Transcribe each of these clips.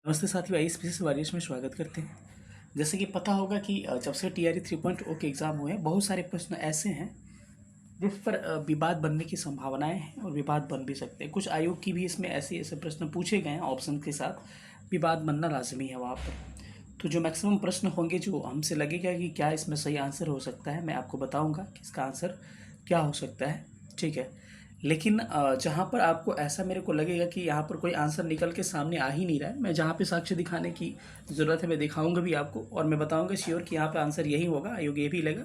नमस्ते साथियों, आइए स्पीसीस वॉरियर्स में स्वागत करते हैं। जैसे कि पता होगा कि जब से TRE 3.0 के एग्ज़ाम हुए हैं, बहुत सारे प्रश्न ऐसे हैं जिस पर विवाद बनने की संभावनाएं हैं और विवाद बन भी सकते हैं। कुछ आयोग की भी इसमें ऐसे प्रश्न पूछे गए हैं ऑप्शन के साथ, विवाद बनना लाजमी है वहाँ पर। तो जो मैक्सिमम प्रश्न होंगे जो हमसे लगेगा कि क्या इसमें सही आंसर हो सकता है, मैं आपको बताऊँगा कि इसका आंसर क्या हो सकता है। ठीक है, लेकिन जहाँ पर आपको ऐसा मेरे को लगेगा कि यहाँ पर कोई आंसर निकल के सामने आ ही नहीं रहा है, मैं जहाँ पे साक्ष्य दिखाने की ज़रूरत है मैं दिखाऊंगा भी आपको, और मैं बताऊंगा श्योर कि यहाँ पे आंसर यही होगा, आयोग ये भी लेगा।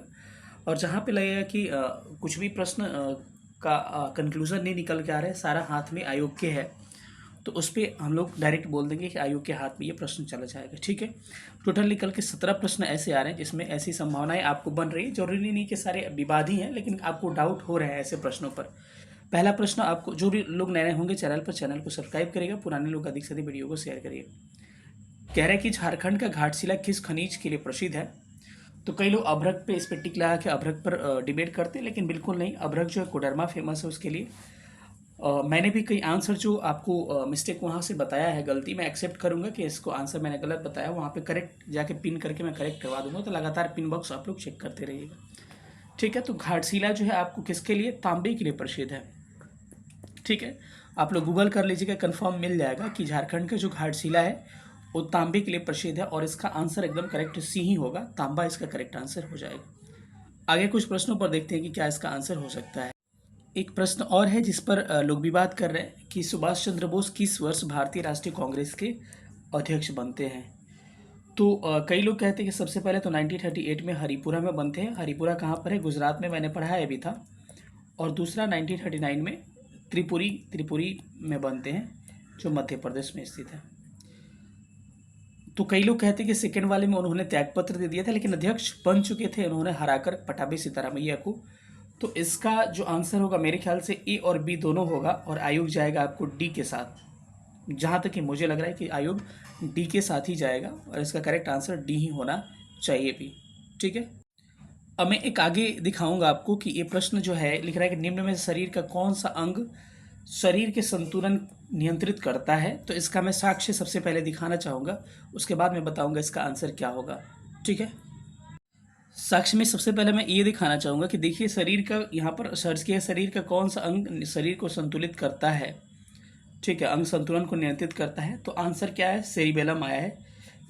और जहाँ पे लगेगा कि कुछ भी प्रश्न का कंक्लूज़न नहीं निकल के आ रहा है, सारा हाथ में आयोग के है, तो उस पर हम लोग डायरेक्ट बोल देंगे कि आयोग के हाथ में ये प्रश्न चला जाएगा। ठीक है, टोटल निकल के 17 प्रश्न ऐसे आ रहे हैं जिसमें ऐसी संभावनाएं आपको बन रही है। जरूरी नहीं कि सारे विवाद ही हैं, लेकिन आपको डाउट हो रहे हैं ऐसे प्रश्नों पर। पहला प्रश्न, आपको जो भी लोग नए होंगे चैनल पर, चैनल को सब्सक्राइब करेगा, पुराने लोग अधिक से अधिक वीडियो को शेयर करिए। कह रहे हैं कि झारखंड का घाटशिला किस खनिज के लिए प्रसिद्ध है? तो कई लोग अभ्रक पे इस पर टिक लगा के अभ्रक पर डिबेट करते हैं, लेकिन बिल्कुल नहीं। अभ्रक जो है कोडरमा फेमस है उसके लिए। मैंने भी कई आंसर जो आपको मिस्टेक वहाँ से बताया है, गलती, मैं एक्सेप्ट करूँगा कि इसको आंसर मैंने गलत बताया, वहाँ पे करेक्ट जाके पिन करके मैं करेक्ट करवा दूंगा। तो लगातार पिन बॉक्स आप लोग चेक करते रहिएगा। ठीक है, तो घाटशिला जो है आपको किसके लिए? तांबे के लिए प्रसिद्ध है। ठीक है, आप लोग गूगल कर लीजिएगा, कंफर्म मिल जाएगा कि झारखंड का जो घाटशिला है वो तांबे के लिए प्रसिद्ध है, और इसका आंसर एकदम करेक्ट सी ही होगा, तांबा इसका करेक्ट आंसर हो जाएगा। आगे कुछ प्रश्नों पर देखते हैं कि क्या इसका आंसर हो सकता है। एक प्रश्न और है जिस पर लोग विवाद कर रहे हैं कि सुभाष चंद्र बोस किस वर्ष भारतीय राष्ट्रीय कांग्रेस के अध्यक्ष बनते हैं? तो कई लोग कहते हैं कि सबसे पहले तो 1938 में हरिपुरा में बनते हैं। हरिपुरा कहाँ पर है? गुजरात में, मैंने पढ़ाया भी था। और दूसरा 1939 में त्रिपुरी में बनते हैं, जो मध्य प्रदेश में स्थित है। तो कई लोग कहते हैं कि सेकेंड वाले में उन्होंने त्यागपत्र दे दिया था, लेकिन अध्यक्ष बन चुके थे उन्होंने हराकर पटाभी सीतारामैया को। तो इसका जो आंसर होगा मेरे ख्याल से ए और बी दोनों होगा, और आयोग जाएगा आपको डी के साथ। जहाँ तक कि मुझे लग रहा है कि आयोग डी के साथ ही जाएगा, और इसका करेक्ट आंसर डी ही होना चाहिए भी। ठीक है, अब मैं एक आगे दिखाऊंगा आपको कि ये प्रश्न जो है लिख रहा है कि निम्न में शरीर का कौन सा अंग शरीर के संतुलन नियंत्रित करता है? तो इसका मैं साक्ष्य सबसे पहले दिखाना चाहूँगा, उसके बाद मैं बताऊँगा इसका आंसर क्या होगा। ठीक है, साक्ष्य में सबसे पहले मैं ये दिखाना चाहूँगा कि देखिए शरीर का, यहाँ पर सर्च किया, शरीर का कौन सा अंग शरीर को संतुलित करता है। ठीक है, अंग संतुलन को नियंत्रित करता है, तो आंसर क्या है? सेरिबेलम आया है,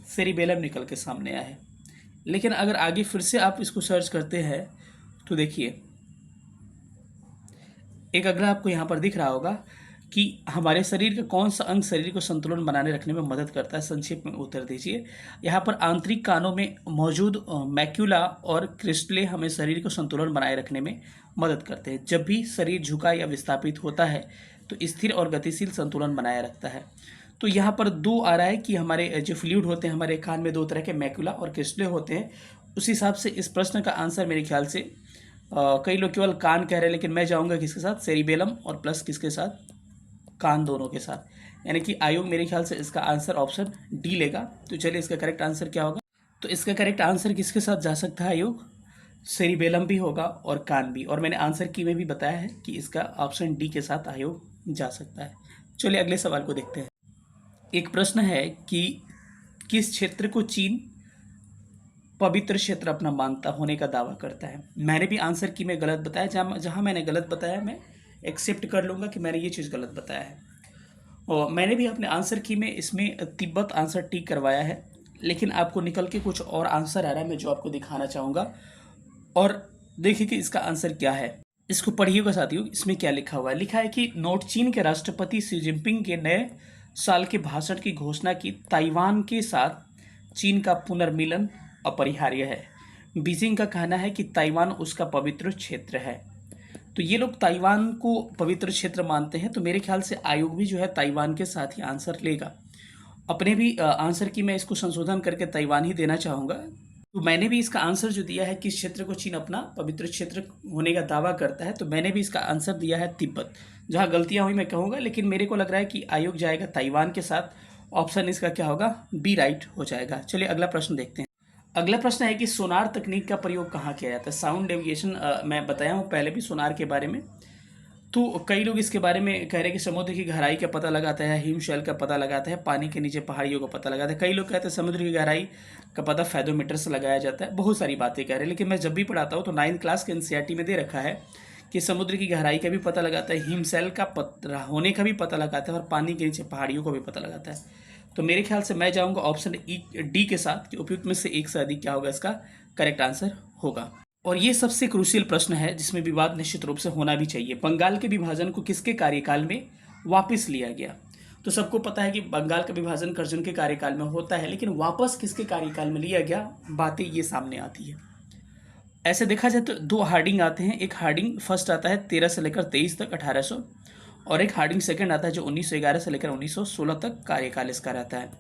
सेरिबेलम निकल के सामने आया है। लेकिन अगर आगे फिर से आप इसको सर्च करते हैं तो देखिए एक अगला आपको यहाँ पर दिख रहा होगा कि हमारे शरीर का कौन सा अंग शरीर को संतुलन बनाने रखने में मदद करता है। संक्षेप में उत्तर दीजिए। यहाँ पर आंतरिक कानों में मौजूद मैक्यूला और क्रिस्टले हमें शरीर को संतुलन बनाए रखने में मदद करते हैं। जब भी शरीर झुका या विस्थापित होता है तो स्थिर और गतिशील संतुलन बनाए रखता है। तो यहाँ पर दो आ रहा है कि हमारे जो फ्लूइड होते हैं हमारे कान में, दो तरह के मैक्यूला और क्रिस्टले होते हैं। उस हिसाब से इस प्रश्न का आंसर मेरे ख्याल से कई लोग केवल कान कह रहे हैं, लेकिन मैं जाऊंगा किसके साथ? सेरिबेलम और प्लस किसके साथ? कान, दोनों के साथ। यानी कि आयोग मेरे ख्याल से इसका आंसर ऑप्शन डी लेगा। तो चलिए इसका करेक्ट आंसर क्या होगा? तो इसका करेक्ट आंसर किसके साथ जा सकता है आयोग? सेरिबेलम भी होगा और कान भी, और मैंने आंसर की में भी बताया है कि इसका ऑप्शन डी के साथ आयोग जा सकता है। चलिए अगले सवाल को देखते हैं। एक प्रश्न है कि किस क्षेत्र को चीन पवित्र क्षेत्र अपना मानता होने का दावा करता है? मैंने भी आंसर की में गलत बताया, जहाँ मैंने गलत बताया मैं एक्सेप्ट कर लूँगा कि मैंने ये चीज़ गलत बताया है। और मैंने भी अपने आंसर की में इसमें तिब्बत आंसर टिक करवाया है, लेकिन आपको निकल के कुछ और आंसर आ रहा है, मैं जो आपको दिखाना चाहूँगा। और देखिए कि इसका आंसर क्या है, इसको पढ़िएगा साथियों। इसमें क्या लिखा हुआ है? लिखा है कि नोट चीन के राष्ट्रपति शी जिनपिंग के नए साल के भाषण की घोषणा की, ताइवान के साथ चीन का पुनर्मिलन अपरिहार्य है। बीजिंग का कहना है कि ताइवान उसका पवित्र क्षेत्र है। तो ये लोग ताइवान को पवित्र क्षेत्र मानते हैं, तो मेरे ख्याल से आयोग भी जो है ताइवान के साथ ही आंसर लेगा। अपने भी आंसर की मैं इसको संशोधन करके ताइवान ही देना चाहूँगा। तो मैंने भी इसका आंसर जो दिया है, किस क्षेत्र को चीन अपना पवित्र क्षेत्र होने का दावा करता है, तो मैंने भी इसका आंसर दिया है तिब्बत। जहाँ गलतियाँ हुई मैं कहूँगा, लेकिन मेरे को लग रहा है कि आयोग जाएगा ताइवान के साथ। ऑप्शन इसका क्या होगा? बी राइट हो जाएगा। चलिए अगला प्रश्न देखते हैं। अगला प्रश्न है कि सोनार तकनीक का प्रयोग कहाँ किया जाता है? साउंड डेविएशन मैं बताया हूँ पहले भी सोनार के बारे में। तो कई लोग इसके बारे में कह रहे हैं कि समुद्र की गहराई का पता लगाता है, हिमशैल का पता लगाता है, पानी के नीचे पहाड़ियों का पता लगाता है। कई लोग कहते हैं समुद्र की गहराई का पता फैथोमीटर से लगाया जाता है। बहुत सारी बातें कह रहे हैं, लेकिन मैं जब भी पढ़ाता हूँ तो 9th क्लास के एनसीईआरटी में दे रखा है कि समुद्र की गहराई का भी पता लगाता है, हिमशैल का होने का भी पता लगाता है और पानी के नीचे पहाड़ियों का भी पता लगाता है। तो मेरे ख्याल से मैं जाऊँगा ऑप्शन डी के साथ कि उपयुक्त में से एक से अधिक क्या होगा इसका करेक्ट आंसर होगा। और ये सबसे क्रूशियल प्रश्न है जिसमें विवाद निश्चित रूप से होना भी चाहिए। बंगाल के विभाजन को किसके कार्यकाल में वापस लिया गया? तो सबको पता है कि बंगाल का विभाजन अर्जुन के कार्यकाल में होता है, लेकिन वापस किसके कार्यकाल में लिया गया, बातें ये सामने आती है। ऐसे देखा जाए तो दो हार्डिंग आते हैं। एक हार्डिंग फर्स्ट आता है 13 से लेकर 23 तक 1800, और एक हार्डिंग सेकंड आता है जो 1911 से लेकर 1916 तक कार्यकाल इसका रहता है।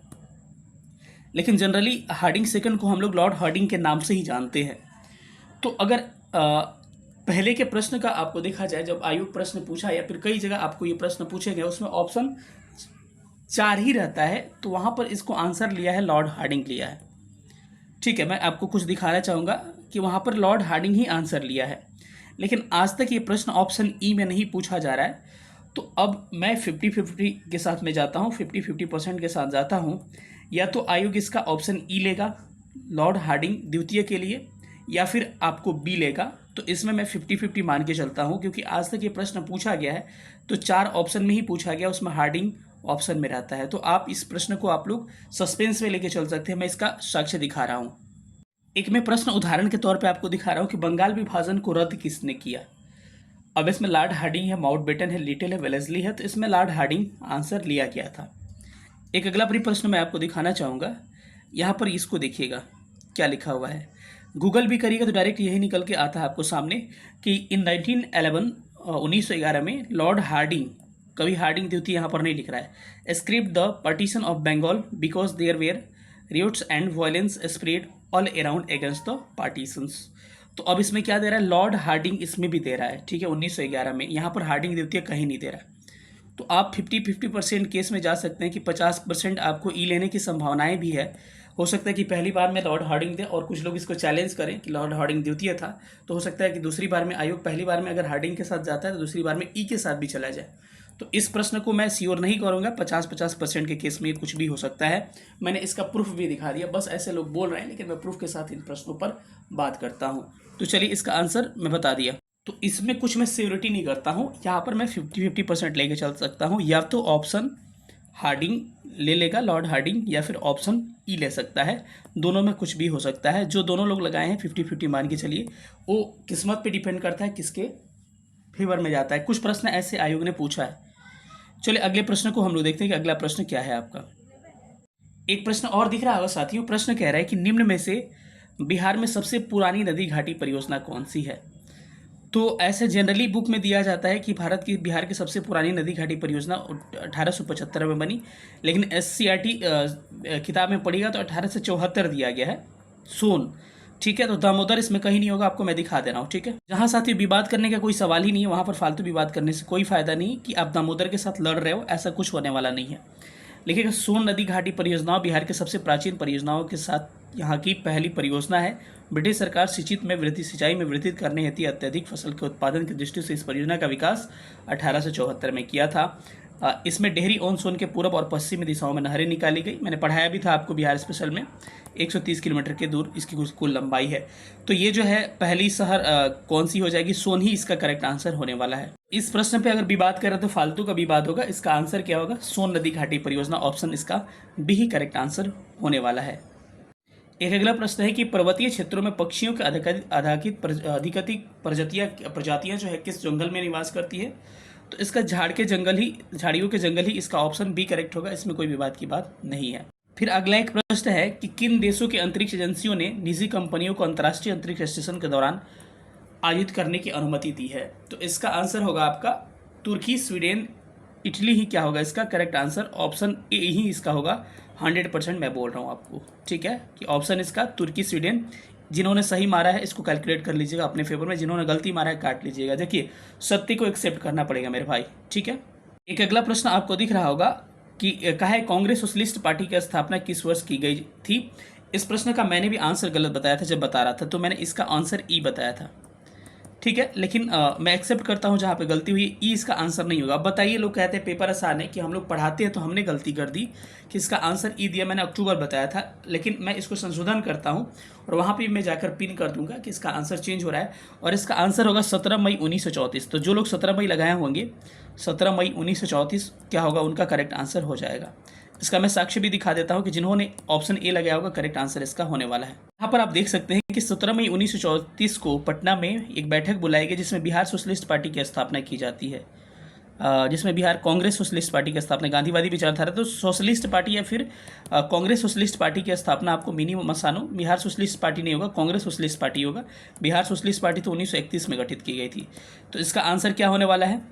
लेकिन जनरली हार्डिंग सेकंड को हम लोग लॉर्ड हार्डिंग के नाम से ही जानते हैं। तो अगर पहले के प्रश्न का आपको देखा जाए, जब आयोग प्रश्न पूछा या फिर कई जगह आपको ये प्रश्न पूछे गए उसमें ऑप्शन 4 ही रहता है, तो वहाँ पर इसको आंसर लिया है लॉर्ड हार्डिंग लिया है। ठीक है, मैं आपको कुछ दिखाना चाहूँगा कि वहाँ पर लॉर्ड हार्डिंग ही आंसर लिया है, लेकिन आज तक ये प्रश्न ऑप्शन ई में नहीं पूछा जा रहा है। तो अब मैं 50-50 के साथ में जाता हूँ, 50-50% के साथ जाता हूँ। या तो आयोग इसका ऑप्शन ई लेगा लॉर्ड हार्डिंग द्वितीय के लिए, या फिर आपको बी लेगा। तो इसमें मैं 50-50 मान के चलता हूँ, क्योंकि आज तक ये प्रश्न पूछा गया है तो 4 ऑप्शन में ही पूछा गया, उसमें हार्डिंग ऑप्शन में रहता है। तो आप इस प्रश्न को आप लोग सस्पेंस में लेके चल सकते हैं। मैं इसका साक्ष्य दिखा रहा हूँ। एक मैं प्रश्न उदाहरण के तौर पे आपको दिखा रहा हूँ कि बंगाल विभाजन को रद्द किसने किया। अब इसमें लॉर्ड हार्डिंग है, माउंटबेटन है, लिटिल है, वेलेस्ली है, तो इसमें लॉर्ड हार्डिंग आंसर लिया गया था। एक अगला प्रश्न मैं आपको दिखाना चाहूँगा। यहाँ पर इसको देखिएगा क्या लिखा हुआ है। गूगल भी करिएगा तो डायरेक्ट यही निकल के आता है आपको सामने कि इन 1911 में लॉर्ड हार्डिंग, कभी हार्डिंग द्वितीय यहाँ पर नहीं लिख रहा है, script the partition of Bengal because there were riots and violence spread all around against the partitions. तो अब इसमें क्या दे रहा है, लॉर्ड हार्डिंग इसमें भी दे रहा है। ठीक है, 1911 में, यहाँ पर हार्डिंग द्वितीय कहीं नहीं दे रहा है। तो आप 50-50% केस में जा सकते हैं कि 50% आपको ई लेने की संभावनाएं भी है। हो सकता है कि पहली बार में लॉर्ड हार्डिंग दे और कुछ लोग इसको चैलेंज करें कि लॉर्ड हार्डिंग द्वितीय था, तो हो सकता है कि दूसरी बार में आयोग पहली बार में अगर हार्डिंग के साथ जाता है तो दूसरी बार में ई के साथ भी चला जाए। तो इस प्रश्न को मैं श्योर नहीं करूँगा, 50-50% के केस में कुछ भी हो सकता है। मैंने इसका प्रूफ भी दिखा दिया, बस ऐसे लोग बोल रहे हैं, लेकिन मैं प्रूफ के साथ इन प्रश्नों पर बात करता हूँ। तो चलिए इसका आंसर मैं बता दिया। तो इसमें कुछ मैं श्योरिटी नहीं करता हूँ, यहाँ पर मैं 50-50% लेके चल सकता हूँ। या तो ऑप्शन हार्डिंग ले लेगा लॉर्ड हार्डिंग, या फिर ऑप्शन ई ले सकता है। दोनों में कुछ भी हो सकता है। जो दोनों लोग लगाए हैं 50-50 मान के चलिए, वो किस्मत पे डिपेंड करता है किसके फेवर में जाता है। कुछ प्रश्न ऐसे आयोग ने पूछा है। चलिए अगले प्रश्न को हम लोग देखते हैं कि अगला प्रश्न क्या है आपका। एक प्रश्न और दिख रहा होगा साथियों। प्रश्न कह रहा है कि निम्न में से बिहार में सबसे पुरानी नदी घाटी परियोजना कौन सी है। तो ऐसे जनरली बुक में दिया जाता है कि बिहार की सबसे पुरानी नदी घाटी परियोजना 1875 में बनी, लेकिन एससीईआरटी किताब में पढ़ेगा तो 1874 दिया गया है, सोन। ठीक है, तो दामोदर इसमें कहीं नहीं होगा, आपको मैं दिखा दे रहा हूँ। ठीक है, जहाँ साथियों विवाद करने का कोई सवाल ही नहीं है, वहाँ पर फालतू विवाद करने से कोई फायदा नहीं कि आप दामोदर के साथ लड़ रहे हो, ऐसा कुछ होने वाला नहीं है। लेकिन सोन नदी घाटी परियोजना बिहार के सबसे प्राचीन परियोजनाओं के साथ यहाँ की पहली परियोजना है। ब्रिटिश सरकार सिंचाई में वृद्धि करने हेतु अत्यधिक फसल के उत्पादन की दृष्टि से इस परियोजना का विकास 1874 में किया था। इसमें डेहरी ऑन सोन के पूर्व और पश्चिमी दिशाओं में नहरें निकाली गई। मैंने पढ़ाया भी था आपको बिहार स्पेशल में। 130 किलोमीटर के दूर इसकी कुल लंबाई है। तो ये जो है पहली शहर कौन सी हो जाएगी, सोन ही इसका करेक्ट आंसर होने वाला है। इस प्रश्न पे अगर विवाद करें तो फालतू का विवाद होगा। इसका आंसर क्या होगा, सोन नदी घाटी परियोजना, ऑप्शन इसका बी ही करेक्ट आंसर होने वाला है। एक अगला प्रश्न है कि पर्वतीय क्षेत्रों में पक्षियों के अधिकाधिक प्रजातियां जो है किस जंगल में निवास करती है। तो इसका झाड़ियों के जंगल ही इसका ऑप्शन बी करेक्ट होगा। इसमें कोई विवाद की बात नहीं है। फिर अगला एक प्रश्न है कि किन देशों की अंतरिक्ष एजेंसियों ने निजी कंपनियों को अंतर्राष्ट्रीय अंतरिक्ष स्टेशन के दौरान आयोजित करने की अनुमति दी है। तो इसका आंसर होगा आपका तुर्की, स्वीडन, इटली ही क्या होगा इसका करेक्ट आंसर। ऑप्शन ए ही इसका होगा। 100% मैं बोल रहा हूँ आपको, ठीक है, कि ऑप्शन इसका तुर्की, स्वीडन। जिन्होंने सही मारा है इसको कैलकुलेट कर लीजिएगा अपने फेवर में, जिन्होंने गलती मारा है काट लीजिएगा। देखिए सत्य को एक्सेप्ट करना पड़ेगा मेरे भाई, ठीक है। एक अगला प्रश्न आपको दिख रहा होगा कि कहा है कांग्रेस सोशलिस्ट पार्टी की स्थापना किस वर्ष की गई थी। इस प्रश्न का मैंने भी आंसर गलत बताया था जब बता रहा था, तो मैंने इसका आंसर ई बताया था, ठीक है, लेकिन मैं एक्सेप्ट करता हूँ जहाँ पे गलती हुई, ई इसका आंसर नहीं होगा। अब बताइए, लोग कहते हैं पेपर आसान है कि हम लोग पढ़ाते हैं तो हमने गलती कर दी कि इसका आंसर ई दिया, मैंने अक्टूबर बताया था, लेकिन मैं इसको संशोधन करता हूँ और वहाँ पे मैं जाकर पिन कर दूंगा कि इसका आंसर चेंज हो रहा है और इसका आंसर होगा 17 मई 1934। तो जो लोग 17 मई लगाए होंगे, 17 मई 1934 क्या होगा, उनका करेक्ट आंसर हो जाएगा। इसका मैं साक्ष्य भी दिखा देता हूँ कि जिन्होंने ऑप्शन ए लगाया होगा, करेक्ट आंसर इसका होने वाला है। यहाँ पर आप देख सकते हैं कि 17 मई 1934 को पटना में एक बैठक बुलाई गई जिसमें बिहार सोशलिस्ट पार्टी की स्थापना की जाती है, जिसमें बिहार कांग्रेस सोशलिस्ट पार्टी की स्थापना, गांधीवादी विचारधारा, तो सोशलिस्ट पार्टी या फिर कांग्रेस सोशलिस्ट पार्टी की स्थापना आपको मिनिमम मसानो, बिहार सोशलिस्ट पार्टी नहीं होगा, कांग्रेस सोशलिस्ट पार्टी होगा। बिहार सोशलिस्ट पार्टी तो 1931 में गठित की गई थी। तो इसका आंसर क्या होने वाला है?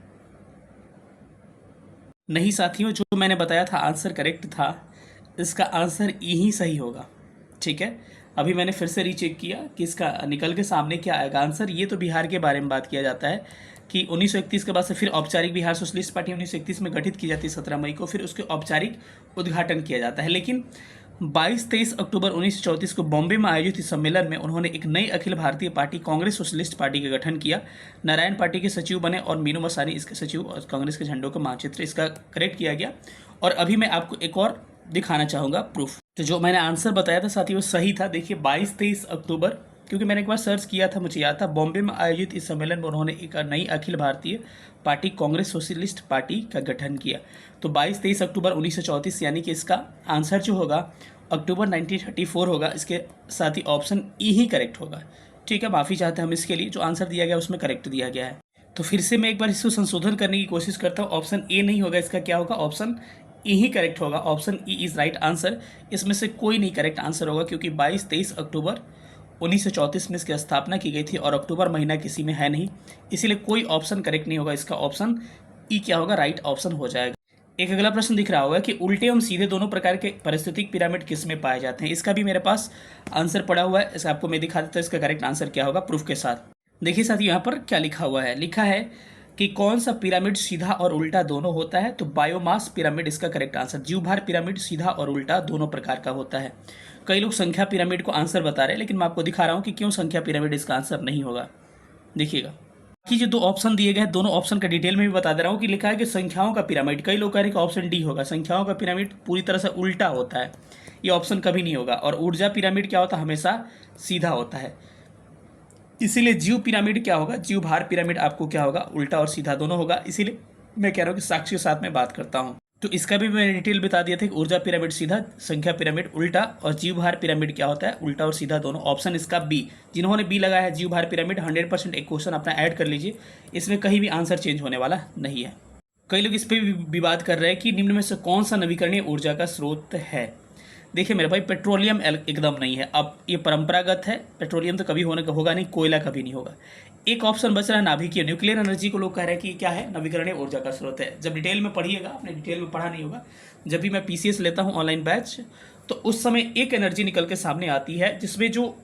नहीं साथियों, जो मैंने बताया था आंसर करेक्ट था, इसका आंसर ई ही सही होगा। ठीक है, अभी मैंने फिर से रीचेक किया कि इसका निकल के सामने क्या आएगा आंसर। ये तो बिहार के बारे में बात किया जाता है कि 1931 के बाद से फिर औपचारिक बिहार सोशलिस्ट पार्टी 1931 में गठित की जाती है 17 मई को, फिर उसके औपचारिक उद्घाटन किया जाता है। लेकिन 22-23 अक्टूबर 1934 को बॉम्बे में आयोजित इस सम्मेलन में उन्होंने एक नई Akhil Bharatiya party Congress socialist party का गठन किया। नारायण पार्टी के सचिव बने और मीनू मसानी इसके सचिव और कांग्रेस के झंडों का मानचित्र इसका करेक्ट किया गया। और अभी मैं आपको एक और दिखाना चाहूँगा प्रूफ। तो जो मैंने आंसर बताया था साथियों सही था। देखिए 22-23 अक्टूबर, क्योंकि मैंने एक बार सर्च किया था, मुझे याद था, बॉम्बे में आयोजित इस सम्मेलन में उन्होंने एक नई Akhil Bharatiya party Congress socialist party का गठन किया। तो 22-23 अक्टूबर 1934, यानी कि इसका आंसर जो होगा अक्टूबर 1934 होगा। इसके साथ ही ऑप्शन ई ही करेक्ट होगा। ठीक है, माफ़ी चाहते हैं हम इसके लिए, जो आंसर दिया गया उसमें करेक्ट दिया गया है। तो फिर से मैं एक बार इसको संशोधन करने की कोशिश करता हूँ। ऑप्शन ए नहीं होगा, इसका क्या होगा, ऑप्शन ई ही करेक्ट होगा। Option E is right answer. इसमें से कोई नहीं करेक्ट आंसर होगा, क्योंकि 22-23 अक्टूबर 1934 में इसकी स्थापना की गई थी और अक्टूबर महीना किसी में है नहीं, इसीलिए कोई ऑप्शन करेक्ट नहीं होगा। इसका ऑप्शन ई क्या होगा, राइट ऑप्शन हो जाएगा। एक अगला प्रश्न दिख रहा होगा कि उल्टे एवं सीधे दोनों प्रकार के पारिस्थितिक पिरामिड किस में पाए जाते हैं। इसका भी मेरे पास आंसर पड़ा हुआ है, इसे आपको मैं दिखा देता हूँ। इसका करेक्ट आंसर क्या होगा प्रूफ के साथ। देखिए साथियों, यहाँ पर क्या लिखा हुआ है, लिखा है कि कौन सा पिरामिड सीधा और उल्टा दोनों होता है। तो बायोमास पिरामिड इसका करेक्ट आंसर। जीवभार पिरामिड सीधा और उल्टा दोनों प्रकार का होता है। कई लोग संख्या पिरामिड को आंसर बता रहे हैं, लेकिन मैं आपको दिखा रहा हूँ कि क्यों संख्या पिरामिड इसका आंसर नहीं होगा। देखिएगा कि जो दो ऑप्शन दिए गए, दोनों ऑप्शन का डिटेल में भी बता दे रहा हूँ कि लिखा है कि संख्याओं का पिरामिड। कई लोग कह रहे हैं कि ऑप्शन डी होगा, संख्याओं का पिरामिड पूरी तरह से उल्टा होता है, ये ऑप्शन कभी नहीं होगा। और ऊर्जा पिरामिड क्या होता है, हमेशा सीधा होता है। इसीलिए जीव पिरामिड क्या होगा, जीव भार पिरामिड आपको क्या होगा, उल्टा और सीधा दोनों होगा। इसीलिए मैं कह रहा हूँ कि साक्ष्य के साथ में बात करता हूँ। तो इसका भी मैंने डिटेल बता दिया था कि ऊर्जा पिरामिड सीधा, संख्या पिरामिड उल्टा, और जीव भार पिरामिड क्या होता है, उल्टा और सीधा दोनों। ऑप्शन इसका बी। जिन्होंने बी लगाया है जीव भार पिरामिड, 100% एक क्वेश्चन अपना ऐड कर लीजिए, इसमें कहीं भी आंसर चेंज होने वाला नहीं है। कई लोग इस पर भी विवाद कर रहे हैं कि निम्न में से कौन सा नवीकरणीय ऊर्जा का स्रोत है। देखिए मेरे भाई, पेट्रोलियम एकदम नहीं है। अब ये परंपरागत है, पेट्रोलियम तो कभी होने का होगा नहीं, कोयला कभी नहीं होगा। एक ऑप्शन बच रहा है नाभिकीय, न्यूक्लियर एनर्जी को लोग कह रहे हैं कि क्या है, नवीकरणीय ऊर्जा का स्रोत है। जब डिटेल में पढ़िएगा, आपने डिटेल में पढ़ा नहीं होगा, जब भी मैं पीसीएस लेता हूँ ऑनलाइन बैच, तो उस समय एक एनर्जी निकल के सामने आती है जिसमें जो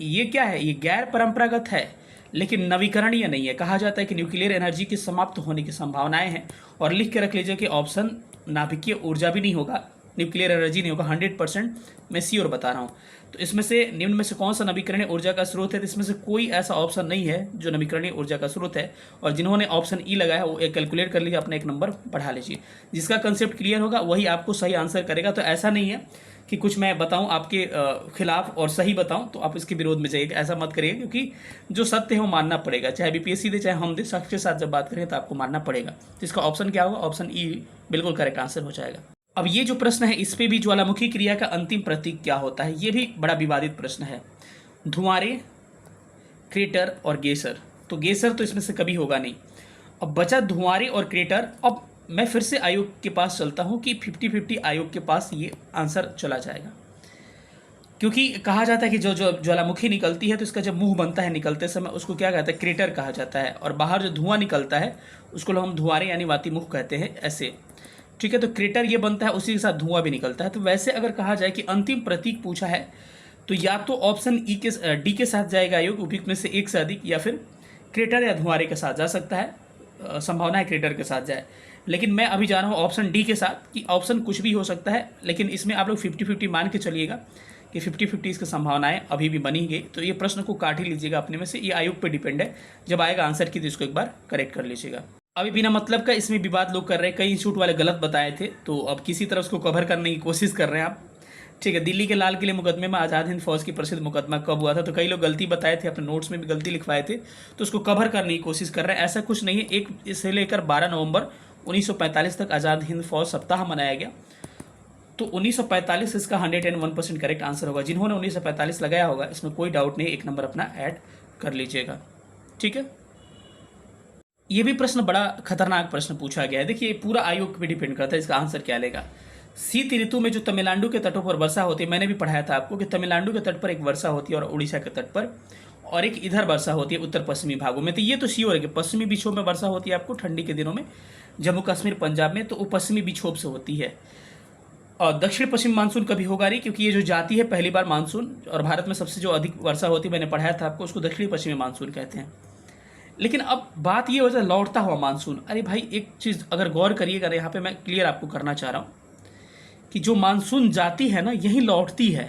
ये क्या है, ये गैर परंपरागत है लेकिन नवीकरणीय नहीं है। कहा जाता है कि न्यूक्लियर एनर्जी के समाप्त होने की संभावनाएं हैं। और लिख के रख लीजिए कि ऑप्शन नाभिकीय ऊर्जा भी नहीं होगा, न्यूक्लियर एनर्जी नहीं होगा, 100% मैं श्योर बता रहा हूँ। तो इसमें से निम्न में से कौन सा नवीकरणीय ऊर्जा का स्रोत है, तो इसमें से कोई ऐसा ऑप्शन नहीं है जो नवीकरणीय ऊर्जा का स्रोत है। और जिन्होंने ऑप्शन ई लगाया है वो एक कैलकुलेट कर लीजिए, अपना एक नंबर बढ़ा लीजिए। जिसका कंसेप्ट क्लियर होगा वही आपको सही आंसर करेगा। तो ऐसा नहीं है कि कुछ मैं बताऊं आपके खिलाफ और सही बताऊं तो आप इसके विरोध में जाइएगा, ऐसा मत करिएगा, क्योंकि जो सत्य है वो मानना पड़ेगा। चाहे बीपीएससी दे चाहे हम दे, साक्ष्य के साथ जब बात करें तो आपको मानना पड़ेगा। तो इसका ऑप्शन क्या होगा, ऑप्शन ई बिल्कुल करेक्ट आंसर हो जाएगा। अब ये जो प्रश्न है, इस पे भी ज्वालामुखी क्रिया का अंतिम प्रतीक क्या होता है, ये भी बड़ा विवादित प्रश्न है। धुआंरे, क्रेटर और गेसर। तो गेसर तो इसमें से कभी होगा नहीं। अब बचा धुआंरे और क्रेटर। अब मैं फिर से आयोग के पास चलता हूँ कि 50-50 आयोग के पास ये आंसर चला जाएगा, क्योंकि कहा जाता है कि जो ज्वालामुखी निकलती है तो इसका जब मुंह बनता है निकलते समय, उसको क्या कहता है, क्रेटर कहा जाता है। और बाहर जो धुआं निकलता है उसको हम धुआंरे यानी वाती मुख कहते हैं, ऐसे। ठीक है, तो क्रेटर ये बनता है, उसी के साथ धुआं भी निकलता है। तो वैसे अगर कहा जाए कि अंतिम प्रतीक पूछा है तो या तो ऑप्शन डी के साथ जाएगा आयोग, उपयुक्त में से एक से अधिक, या फिर क्रेटर या धुआंरे के साथ जा सकता है। संभावना है क्रेटर के साथ जाए, लेकिन मैं अभी जा रहा हूँ ऑप्शन डी के साथ कि ऑप्शन कुछ भी हो सकता है। लेकिन इसमें आप लोग 50-50 मान के चलिएगा कि 50-50 इसकी संभावनाएं अभी भी बनी गई, तो ये प्रश्न को काट ही लीजिएगा अपने में से, ये आयोग पे डिपेंड है। जब आएगा आंसर की तो इसको एक बार करेक्ट कर लीजिएगा। अभी बिना मतलब का इसमें विवाद लोग कर रहे हैं, कई इंस्टीट्यूट वाले गलत बताए थे, तो अब किसी तरह उसको कवर करने की कोशिश कर रहे हैं आप। ठीक है, दिल्ली के लाल किले मुकदमे में आज़ाद हिंद फौज की प्रसिद्ध मुकदमा कब हुआ था, तो कई लोग गलती बताए थे, अपने नोट्स में भी गलती लिखवाए थे, तो उसको कवर करने की कोशिश कर रहे हैं। ऐसा कुछ नहीं है, एक इसे लेकर 12 नवंबर 1945 तक आज़ाद हिंद फौज सप्ताह मनाया गया, तो 1945 इसका 101% करेक्ट आंसर होगा। जिन्होंने 1945 लगाया होगा इसमें कोई डाउट नहीं, एक नंबर अपना ऐड कर लीजिएगा। ठीक है, ये भी प्रश्न बड़ा खतरनाक प्रश्न पूछा गया है। देखिए पूरा आयोग पे डिपेंड करता है इसका आंसर क्या लेगा। शीत ऋतु में जो तमिलनाडु के तटों पर वर्षा होती है, मैंने भी पढ़ाया था आपको कि तमिलनाडु के तट पर एक वर्षा होती है और उड़ीसा के तट पर, और एक इधर वर्षा होती है उत्तर पश्चिमी भागों में। तो ये तो श्योर है कि पश्चिमी विक्षोभ में वर्षा होती है आपको ठंडी के दिनों में, जम्मू कश्मीर पंजाब में, तो वो पश्चिमी विक्षोभ से होती है। और दक्षिण पश्चिम मानसून कभी होगा नहीं, क्योंकि ये जो जाती है पहली बार मानसून, और भारत में सबसे जो अधिक वर्षा होती है मैंने पढ़ाया था आपको, उसको दक्षिणी पश्चिमी मानसून कहते हैं। लेकिन अब बात ये हो जाए लौटता हुआ मानसून। अरे भाई एक चीज़ अगर गौर करिएगा, यहाँ पे मैं क्लियर आपको करना चाह रहा हूँ कि जो मानसून जाती है ना यही लौटती है।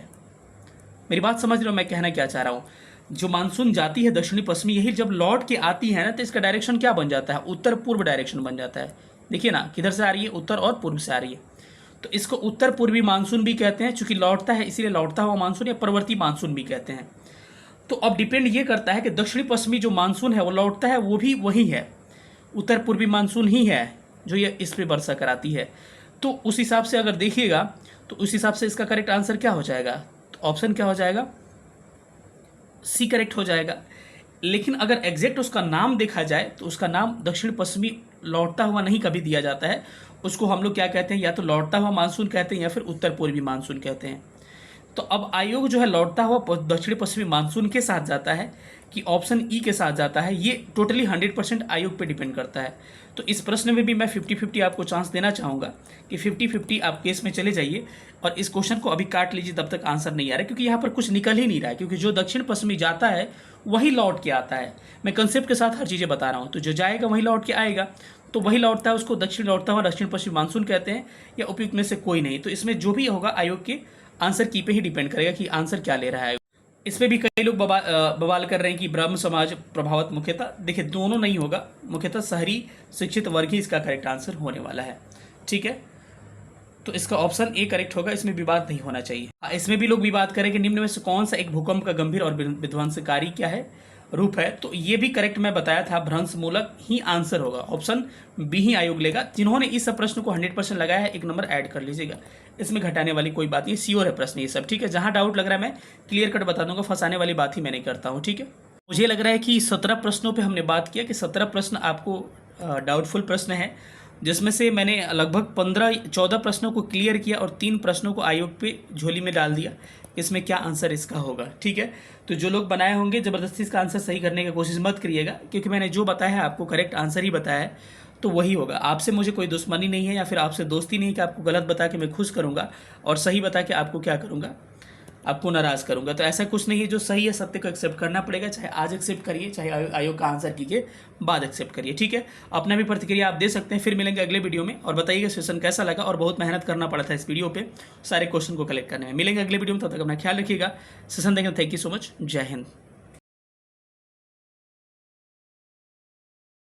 मेरी बात समझ रहे हो मैं कहना क्या चाह रहा हूँ? जो मानसून जाती है दक्षिणी पश्चिमी, यही जब लौट के आती है ना तो इसका डायरेक्शन क्या बन जाता है? उत्तर पूर्व डायरेक्शन बन जाता है। देखिए ना किधर से आ रही है, उत्तर और पूर्व से आ रही है, तो इसको उत्तर पूर्वी मानसून भी कहते हैं। चूंकि लौटता है इसीलिए लौटता हुआ मानसून या प्रवर्ती मानसून भी कहते हैं। तो अब डिपेंड ये करता है कि दक्षिणी पश्चिमी जो मानसून है वो लौटता है, वो भी वही है, उत्तर पूर्वी मानसून ही है जो ये इस पर वर्षा कराती है। तो उस हिसाब से अगर देखिएगा तो उस हिसाब से इसका करेक्ट आंसर क्या हो जाएगा? तो ऑप्शन क्या हो जाएगा? सी करेक्ट हो जाएगा। लेकिन अगर एग्जैक्ट उसका नाम देखा जाए तो उसका नाम दक्षिण पश्चिमी लौटता हुआ नहीं कभी दिया जाता है, उसको हम लोग क्या कहते हैं, या तो लौटता हुआ मानसून कहते हैं या फिर उत्तर पूर्वी मानसून कहते हैं। तो अब आयोग जो है लौटता हुआ दक्षिण पश्चिमी मानसून के साथ जाता है कि ऑप्शन ई के साथ जाता है, ये टोटली 100% आयोग पे डिपेंड करता है। तो इस प्रश्न में भी मैं 50-50 आपको चांस देना चाहूँगा कि 50-50 आप केस में चले जाइए और इस क्वेश्चन को अभी काट लीजिए तब तक आंसर नहीं आ रहा है, क्योंकि यहाँ पर कुछ निकल ही नहीं रहा है, क्योंकि जो दक्षिण पश्चिमी जाता है वही लौट के आता है। मैं कंसेप्ट के साथ हर चीज़ें बता रहा हूँ, तो जो जाएगा वही लौट के आएगा, तो वही लौटता है उसको दक्षिण लौटता हुआ दक्षिण पश्चिमी मानसून कहते हैं, या उपयुक्त में से कोई नहीं। तो इसमें जो भी होगा आयोग के आंसर की पे ही डिपेंड करेगा कि आंसर क्या ले रहा है। इसमें भी कई लोग बवाल कर रहे हैं कि ब्राह्मण समाज प्रभावित, मुख्यतः देखिए दोनों नहीं होगा, मुख्यतः शहरी शिक्षित वर्ग ही इसका करेक्ट आंसर होने वाला है। ठीक है, तो इसका ऑप्शन ए करेक्ट होगा, इसमें विवाद नहीं होना चाहिए। इसमें भी लोग विवाद करें कि निम्न में से कौन सा एक भूकंप का गंभीर और विध्वंसकारी क्या है रूप है, तो ये भी करेक्ट मैं बताया था, भ्रंश मूलक ही आंसर होगा, ऑप्शन बी ही आयोग लेगा। जिन्होंने इस प्रश्न को 100% लगाया है एक नंबर ऐड कर लीजिएगा, इसमें घटाने वाली कोई बात नहीं, श्योर है प्रश्न ये सब। ठीक है, जहां डाउट लग रहा है मैं क्लियर कट बता दूंगा, फंसाने वाली बात ही मैं नहीं करता हूँ। ठीक है, मुझे लग रहा है कि 17 प्रश्नों पर हमने बात किया कि 17 प्रश्न आपको डाउटफुल प्रश्न है, जिसमें से मैंने लगभग 14 प्रश्नों को क्लियर किया और 3 प्रश्नों को आयोग पे झोली में डाल दिया, इसमें क्या आंसर इसका होगा। ठीक है, तो जो लोग बनाए होंगे ज़बरदस्ती इसका आंसर सही करने की कोशिश मत करिएगा, क्योंकि मैंने जो बताया है आपको करेक्ट आंसर ही बताया है, तो वही होगा। आपसे मुझे कोई दुश्मनी नहीं है या फिर आपसे दोस्ती नहीं कि आपको गलत बता के मैं खुश करूँगा और सही बता के आपको क्या करूँगा, आपको नाराज़ करूँगा। तो ऐसा कुछ नहीं है, जो सही है सत्य को एक्सेप्ट करना पड़ेगा, चाहे आज एक्सेप्ट करिए चाहे आयोग का आंसर कीजिए बाद एक्सेप्ट करिए। ठीक है, अपना भी प्रतिक्रिया आप दे सकते हैं। फिर मिलेंगे अगले वीडियो में, और बताइएगा सेशन कैसा लगा, और बहुत मेहनत करना पड़ा था इस वीडियो पे सारे क्वेश्चन को कलेक्ट करने में। मिलेंगे अगले वीडियो में, तब तक अपना ख्याल रखिएगा। सेशन देखने थैंक यू सो मच, जय हिंद।